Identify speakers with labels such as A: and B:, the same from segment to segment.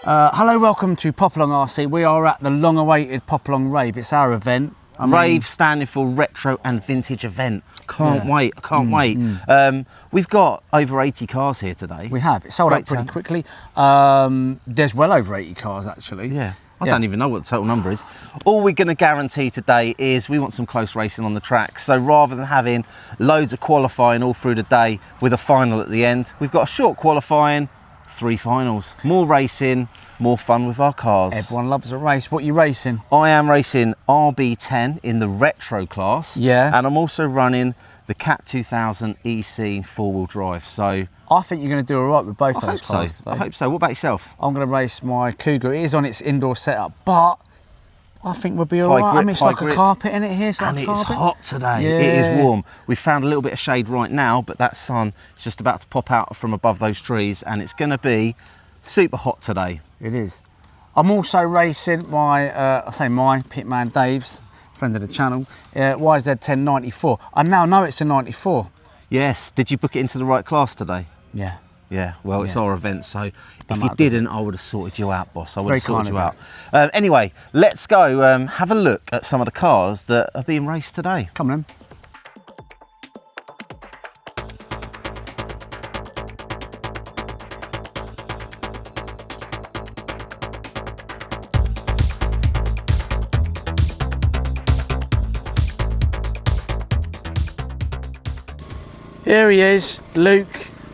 A: Hello, welcome to Popalong RC. We are at the long-awaited Popalong Rave. It's our event.
B: Rave standing for Retro and Vintage Event. Can't wait, I can't wait. We've got over 80 cars here today.
A: We have. It sold out pretty quickly. There's well over 80 cars, actually.
B: Yeah. I don't even know what the total number is. All we're going to guarantee today is we want some close racing on the track. So rather than having loads of qualifying all through the day with a final at the end, we've got a short qualifying, 3 finals. More racing, more fun with our cars.
A: Everyone loves a race. What are you racing?
B: I am racing RB10 in the retro class.
A: Yeah.
B: And I'm also running the Cat 2000 EC four-wheel drive. So
A: I think you're going to do all right with both those cars today.
B: I hope so. What about yourself?
A: I'm going to race my Cougar. It is on its indoor setup, but I think we'll be all right. I mean, it's like a carpet in it here.
B: And it is hot today. Yeah. It is warm. We found a little bit of shade right now, but that sun is just about to pop out from above those trees, and it's going to be super hot today.
A: It is. I'm also racing my, my pitman Dave's, friend of the channel, YZ1094. I now know it's a 94.
B: Yes. Did you book it into the right class today?
A: Yeah.
B: Yeah, well, it's our event, so if you didn't, I would have sorted you out, boss. I would have sorted you out. Anyway, let's go have a look at some of the cars that are being raced today.
A: Come on then. Here he is, Luke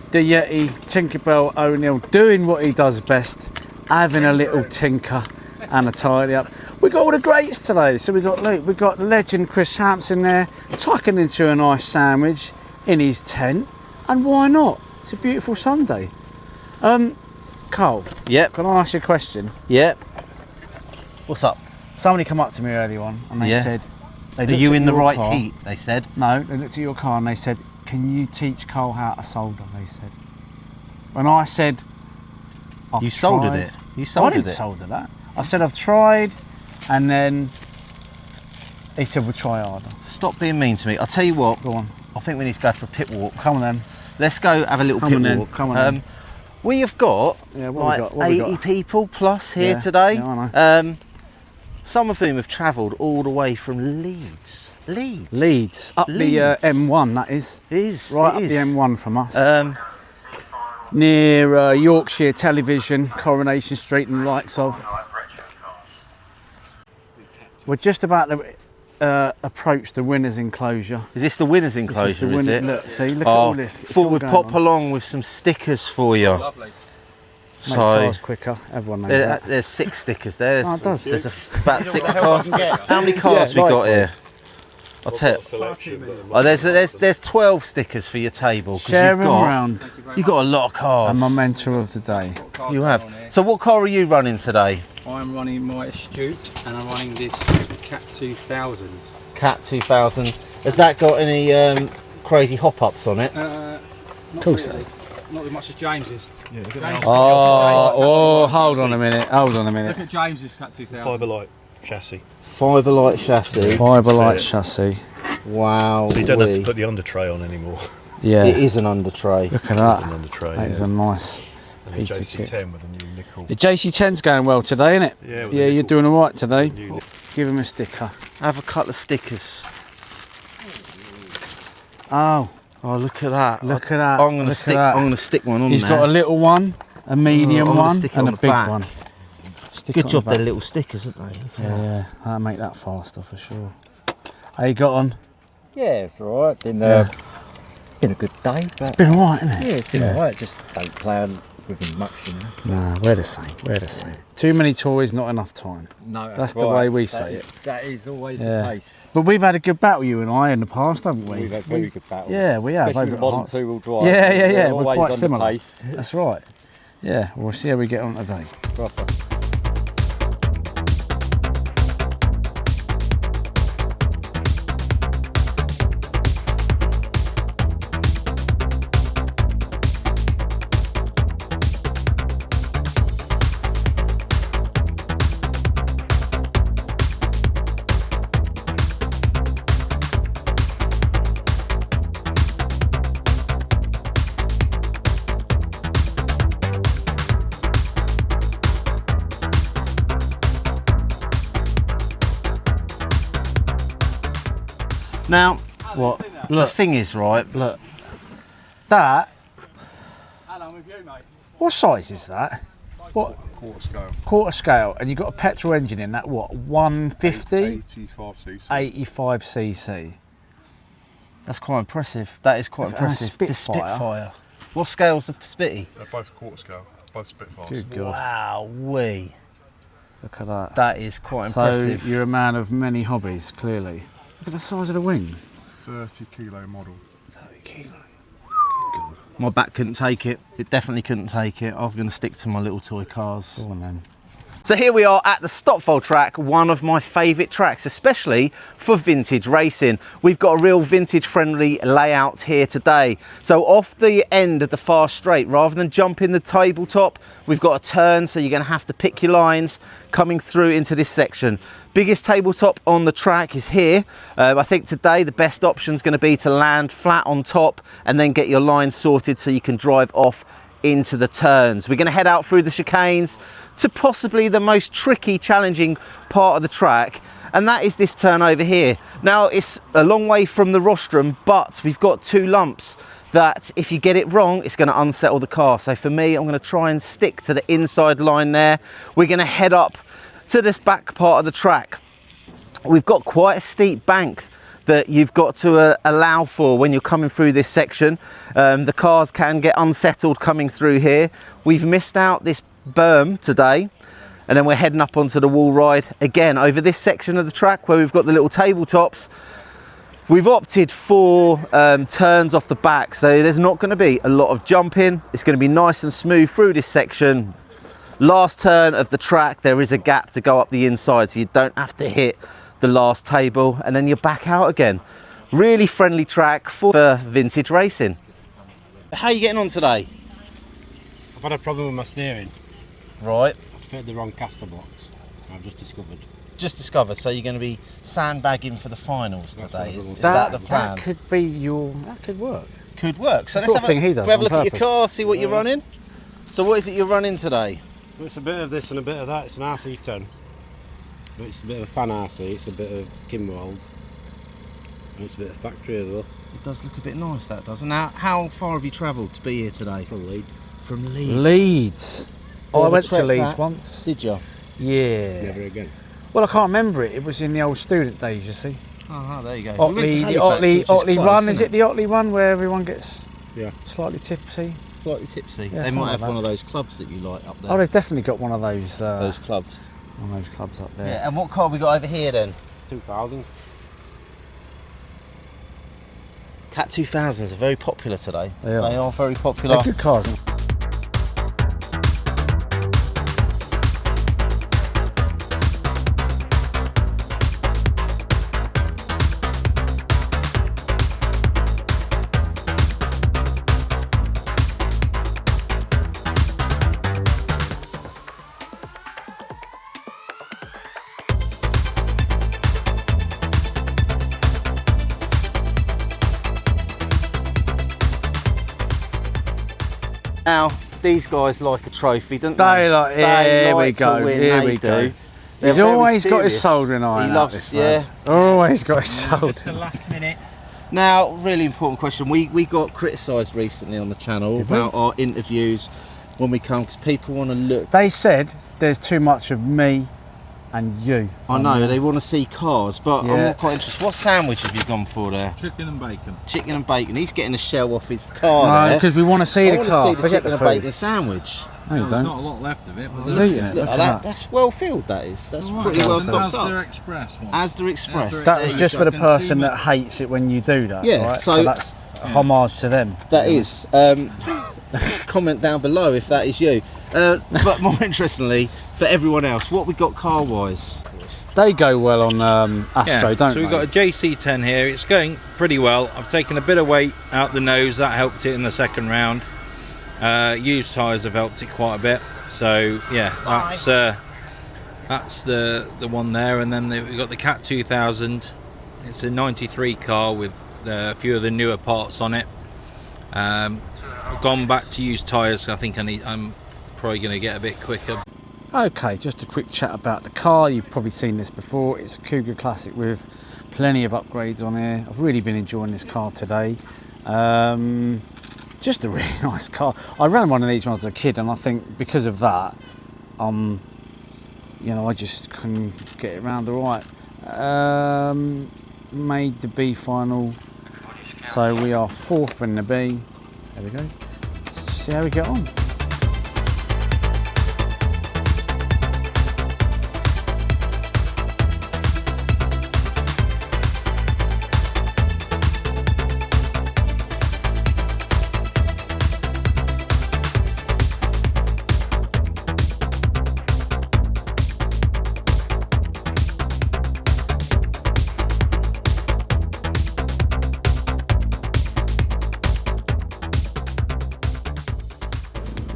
A: the Yeti, Tinkerbell O'Neill, doing what he does best, having a little tinker and a tidy up. We got all the greats today. So we got Luke, we got legend Chris Hampson there, tucking into a nice sandwich in his tent, and why not? It's a beautiful Sunday. Carl.
B: Yep.
A: Can I ask you a question?
B: Yep.
A: What's up? Somebody come up to me earlier on and they said,
B: "Are you in the right heat?" They said.
A: No, they looked at your car and they said, "Can you teach Carl how to solder?" They said. When I said,
B: "You soldered it." You soldered it.
A: I didn't solder that. I said I've tried, and then he said we'll try harder.
B: Stop being mean to me. I'll tell you what.
A: Go on.
B: I think we need to go for a pit walk.
A: Come on then.
B: Let's go have a little pit walk.
A: Come on then.
B: We have got
A: what
B: 80 people plus here today.
A: Yeah, I know.
B: Some of whom have travelled all the way from Leeds.
A: Leeds. Up the M1, that is.
B: It is.
A: Right up the M1 from us. Near Yorkshire Television, Coronation Street and the likes of. We're just about to approach the winner's enclosure.
B: Is this the winner's enclosure, is it?
A: Look, see, look at all this.
B: Thought we'd pop along with some stickers for you.
A: Lovely. Make cars quicker, everyone knows that.
B: There's 6 stickers there.
A: It does.
B: There's about 6 cars. How many cars we got here? I'll tell you. There's 12 stickers for your table.
A: Share them around.
B: You've got a lot of cars.
A: And my mentor of the day.
B: You have. So what car are you running today?
C: I'm running my Astute and I'm running this Cat 2000.
B: Cat 2000. Has that got any crazy hop-ups on it?
A: Of course it is.
C: Not as much as James's.
A: Yeah, hold on a minute.
C: Look at James's Cat 2000.
D: Fiberlight chassis.
B: Fiberlight chassis.
A: Fiberlight chassis.
B: Wow.
D: So you don't have to put the under tray on anymore.
A: Yeah.
B: It is an under tray.
A: Look at that.
D: It is an under tray.
A: That is a nice piece of kit.
D: JC10 with a new nickel.
A: The JC10's going well today, isn't it?
D: Yeah,
A: you're doing all right today. Give him a sticker.
B: Have a couple of stickers.
A: Oh,
B: look at that.
A: Look at that.
B: I'm gonna stick one on there.
A: He's got a little one, a medium one, and a big
B: back.
A: one.
B: Good job, they're little stickers, aren't they?
A: Yeah, that'll make that faster for sure. How you got on?
E: Yeah, it's all right. Been a good day. But
A: It's been all right, isn't it?
E: yeah, it's been all right. Just don't plan with him much, you know. So.
A: Nah, we're the same. Too many toys, not enough time.
E: No,
A: that's the way we say it.
E: That is always the case.
A: But we've had a good battle, you and I, in the past, haven't we?
E: We've had very good battles.
A: Yeah, we have.
E: Especially the modern two-wheel drive.
A: Yeah. We're
E: always
A: quite
E: on
A: similar.
E: the pace.
A: That's right. Yeah, we'll see how we get on today.
E: Proper.
B: Now,
A: What?
B: the
A: Look,
B: thing is, right,
A: look. That. What size is that? What?
D: Quarter scale.
A: Quarter scale, and you've got a petrol engine in that. What? 150?
D: 85cc.
A: 85cc.
B: that's quite impressive. That is quite
A: And a
B: impressive. The
A: Spitfire.
B: Spitfire. What scale's the Spitty?
D: They're both quarter scale. Both Spitfires.
A: Good God.
B: Wow, wee.
A: Look at that.
B: That is quite
A: So
B: impressive.
A: you're a man of many hobbies, clearly. Look at the size of the wings.
D: 30 kilo model.
A: 30 kilo.
B: My back couldn't take it. It definitely couldn't take it. I'm going to stick to my little toy cars.
A: Go on then.
B: So here we are at the Stofold track, one of my favourite tracks, especially for vintage racing. We've got a real vintage friendly layout here today. So off the end of the fast straight, rather than jumping the tabletop, we've got a turn, so you're going to have to pick your lines coming through into this section. Biggest tabletop on the track is here. I think today the best option is going to be to land flat on top and then get your lines sorted so you can drive off into the turns. We're going to head out through the chicanes to possibly the most tricky, challenging part of the track, and that is this turn over here. Now, it's a long way from the rostrum, but we've got two lumps that if you get it wrong, it's going to unsettle the car. So for me, I'm going to try and stick to the inside line there. We're going to head up to this back part of the track. We've got quite a steep bank that you've got to allow for when you're coming through this section. The cars can get unsettled coming through here. We've missed out this berm today, and then we're heading up onto the wall ride again over this section of the track where we've got the little tabletops. We've opted for turns off the back, so there's not going to be a lot of jumping. It's going to be nice and smooth through this section. Last turn of the track, there is a gap to go up the inside, so you don't have to hit the last table, and then you're back out again. Really friendly track for vintage racing. How are you getting on today?
F: I've had a problem with my steering.
B: Right,
F: I fitted the wrong caster box. I've just discovered.
B: just discovered, so you're going to be sandbagging for the finals today. Is
A: That,
B: that the plan?
A: that could be your. That could work.
B: Could work. So
A: The
B: let's
A: sort of thing he does
B: we have a
A: on
B: look at your
A: purpose.
B: car, see what you're running. So what is it you're running today?
F: Well, it's a bit of this and a bit of that. It's an RC10. It's a bit of a fan RC. It's a bit of Kimwald. And it's a bit of factory as well.
B: It does look a bit nice, that does. Now, how far have you travelled to be here today?
F: From Leeds.
B: From Leeds.
A: Leeds. Oh, I
B: ever
A: went to
B: trek
A: Leeds
B: that?
A: once.
B: Did you?
A: Yeah.
F: Never again.
A: Well, I can't remember it. It was in the old student days, you see.
B: Oh, there you go.
A: Otley, the Otley run. Is it the Otley run where everyone gets slightly tipsy?
B: Slightly tipsy.
A: Yeah,
B: They
A: something
B: might have
A: like
B: one of those clubs that you like up there.
A: Oh, they've definitely got one of those.
B: Those clubs.
A: One of those clubs up there.
B: Yeah, and what car have we got over here then?
F: 2000.
B: Cat 2000s are very popular today.
A: They are.
B: They are very popular.
A: They're good cars.
B: Now, these guys like a trophy, don't
A: They
B: they?
A: like.
B: They
A: Here we
B: like to
A: go.
B: win,
A: Here
B: they
A: we
B: do.
A: go.
B: They're
A: He's
B: very
A: always got his
B: serious.
A: soldering iron.
B: He
A: out,
B: loves,
A: this
B: yeah.
A: lad. Always got his soldering.
F: last minute.
B: Now, really important question. We got criticised recently on the channel about our interviews when we come, because people want to look.
A: They said there's too much of me and you.
B: I know, they want to see cars, but I'm
A: Yeah.
B: not quite interested. What sandwich have you gone for there?
C: Chicken and bacon.
B: Chicken and bacon. He's getting a shell off his car
A: No,
B: there.
A: because we want to see
B: I
A: the
B: want
A: car.
B: to see the
A: Forget
B: chicken
A: the
B: and
A: food.
B: bacon sandwich.
A: No, you
C: There's
A: don't.
C: not a lot left of it, but
A: He's
C: there's
A: eating it.
B: Look
A: Look
B: at
A: at
B: that.
A: that.
B: That's well filled, that is. That's
C: Right,
B: pretty well
C: that's
B: stocked
C: Asda
B: up.
C: Express one.
B: Asda Express.
C: Asda
A: That was
C: Express.
A: just for the
C: Consumer.
A: person that hates it when you do that.
B: Yeah,
A: right?
B: so-
A: So that's a homage to them.
B: That is. Comment down below if that is you. But more interestingly, for everyone else, what we got car-wise?
A: They go well on Astro, don't
C: so
A: they?
C: we've got a JC10 here. It's going pretty well. I've taken a bit of weight out the nose. That helped it in the second round. Used tyres have helped it quite a bit. So yeah, that's the one there. And then we've got the Cat 2000. It's a 93 car with a few of the newer parts on it. I've gone back to used tyres. I think I'm probably going to get a bit quicker.
A: Okay, just a quick chat about the car. You've probably seen this before. It's a Cougar Classic with plenty of upgrades on here. I've really been enjoying this car today. Just a really nice car. I ran one of these when I was a kid, and I think because of that, you know, I just couldn't get it around the right. Made the B final, so we are 4th in the B. There we go. Let's see how we get on.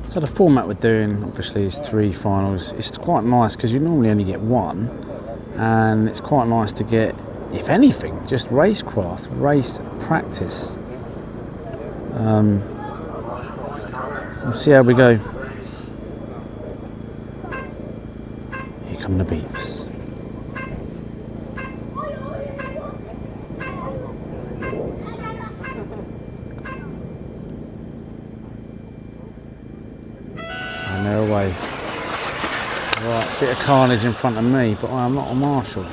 A: So the format we're doing obviously is 3 finals. It's quite nice because you normally only get 1, and it's quite nice to get, if anything, just racecraft, race practice. We'll see how we go. Here come the beeps. And they're away. Right, bit of carnage in front of me, but I am not a marshal.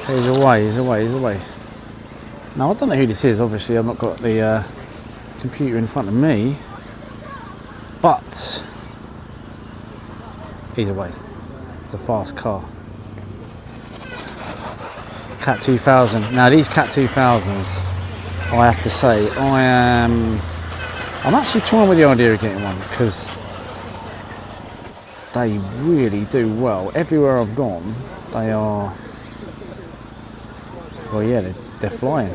A: He's away, he's away, he's away. Now I don't know who this is, obviously I've not got the computer in front of me, but he's away. It's a fast car. Cat 2000. Now these Cat 2000s, I have to say, I'm actually toying with the idea of getting one because they really do well. Everywhere I've gone, they are, well yeah, they're flying.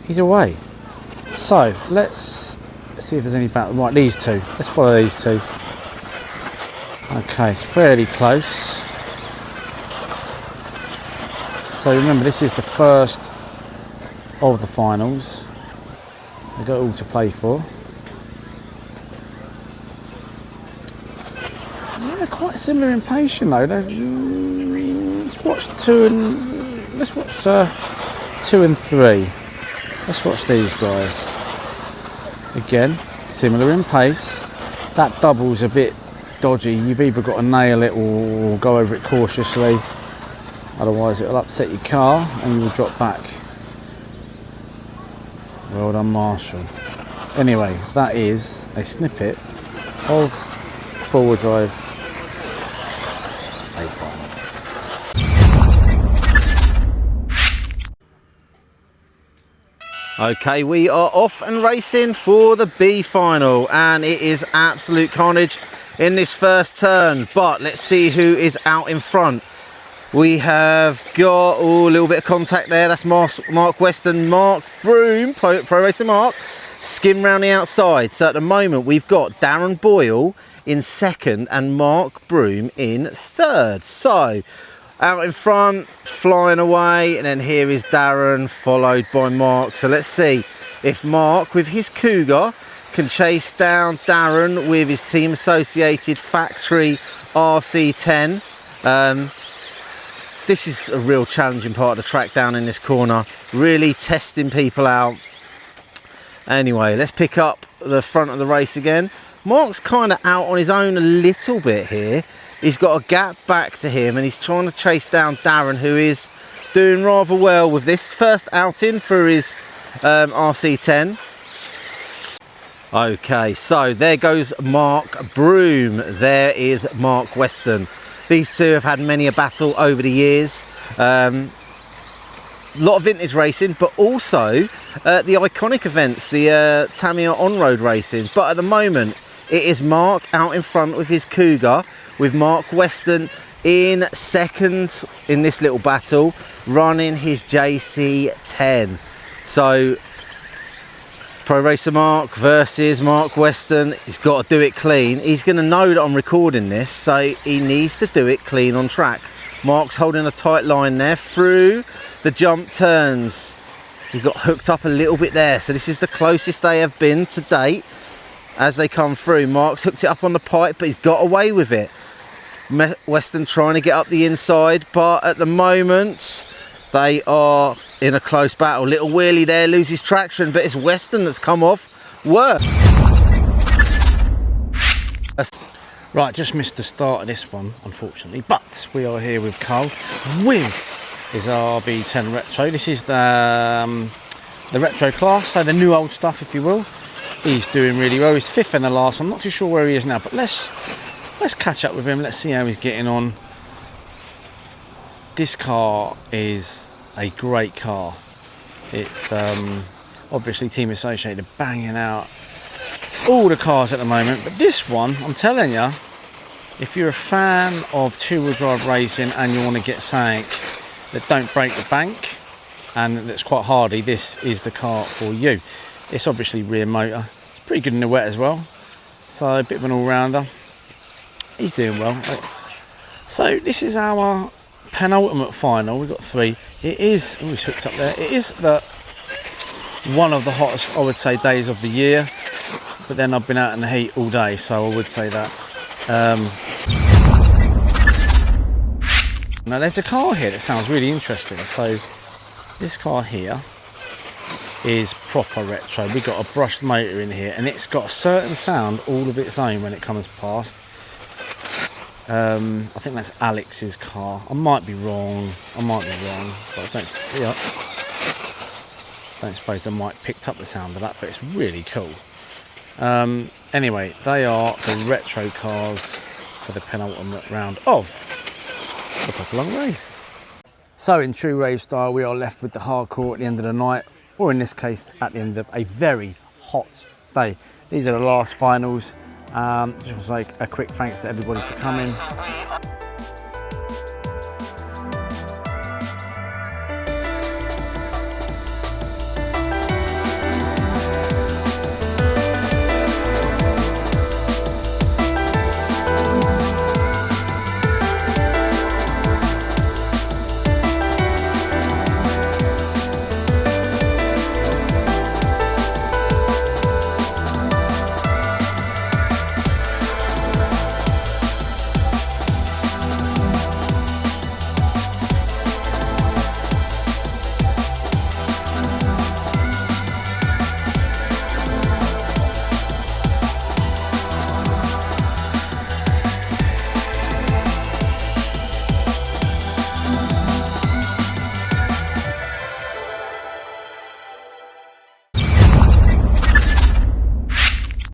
A: He's away. So let's see if there's any battle. Right, these two. Let's follow these two. Okay, it's fairly close. So remember, this is the first of the finals. They've got it all to play for. Yeah, they're quite similar in pace, you know. Let's watch 2 and 3. Let's watch these guys. Again, similar in pace. That double's a bit dodgy. You've either got to nail it or go over it cautiously. Otherwise it'll upset your car and you will drop back. Well done, Marshall. Anyway, that is a snippet of four-wheel drive A final.
B: Okay, we are off and racing for the B final, and it is absolute carnage in this first turn, but let's see who is out in front. We have got a little bit of contact there. That's Mark Weston, Mark Broom, Pro Racer Mark, skim round the outside. So at the moment we've got Darren Boyle in second and Mark Broom in third. So out in front, flying away, and then here is Darren, followed by Mark. So let's see if Mark, with his Cougar, can chase down Darren with his team associated factory RC10. This is a real challenging part of the track down in this corner, really testing people out. Anyway, let's pick up the front of the race again. Mark's kind of out on his own a little bit here. He's got a gap back to him and he's trying to chase down Darren, who is doing rather well with this first outing for his RC10. Okay, so there goes Mark Broom. There is Mark Weston. These two have had many a battle over the years. A lot of vintage racing, but also the iconic events, the Tamiya on-road racing. But at the moment, it is Mark out in front with his Cougar, with Mark Weston in second in this little battle, running his JC10. So, Pro Racer Mark versus Mark Weston. He's got to do it clean. He's going to know that I'm recording this, so he needs to do it clean on track. Mark's holding a tight line there through the jump turns. He got hooked up a little bit there, so this is the closest they have been to date as they come through. Mark's hooked it up on the pipe, but he's got away with it. Western trying to get up the inside, but at the moment they are in a close battle. Little wheelie there, loses traction, but it's Western that's come off worse.
A: Right, just missed the start of this one, unfortunately, but we are here with Carl with his RB10 Retro. This is the Retro class, so the new old stuff, if you will. He's doing really well. He's 5th in the last one. I'm not too sure where he is now, but let's catch up with him. Let's see how he's getting on. This car is a great car. It's obviously Team Associated banging out all the cars at the moment, but this one, I'm telling you, if you're a fan of two-wheel drive racing and you want to get something that don't break the bank and that's quite hardy, this is the car for you. It's obviously rear motor. It's pretty good in the wet as well, so a bit of an all-rounder. He's doing well. So this is our penultimate final. We've got 3. It is, oh, he's hooked up there. It is one of the hottest, I would say, days of the year. But then I've been out in the heat all day, so I would say that. Now there's a car here that sounds really interesting. So this car here is proper retro. We've got a brushed motor in here, and it's got a certain sound all of its own when it comes past. I think that's Alex's car. I might be wrong, but I don't suppose the mic picked up the sound of that, but it's really cool. Anyway, they are the retro cars for the penultimate round of the Popalong Rave. So in true rave style, we are left with the hardcore at the end of the night, or in this case, at the end of a very hot day. These are the last finals. Just want to say a quick thanks to everybody for coming.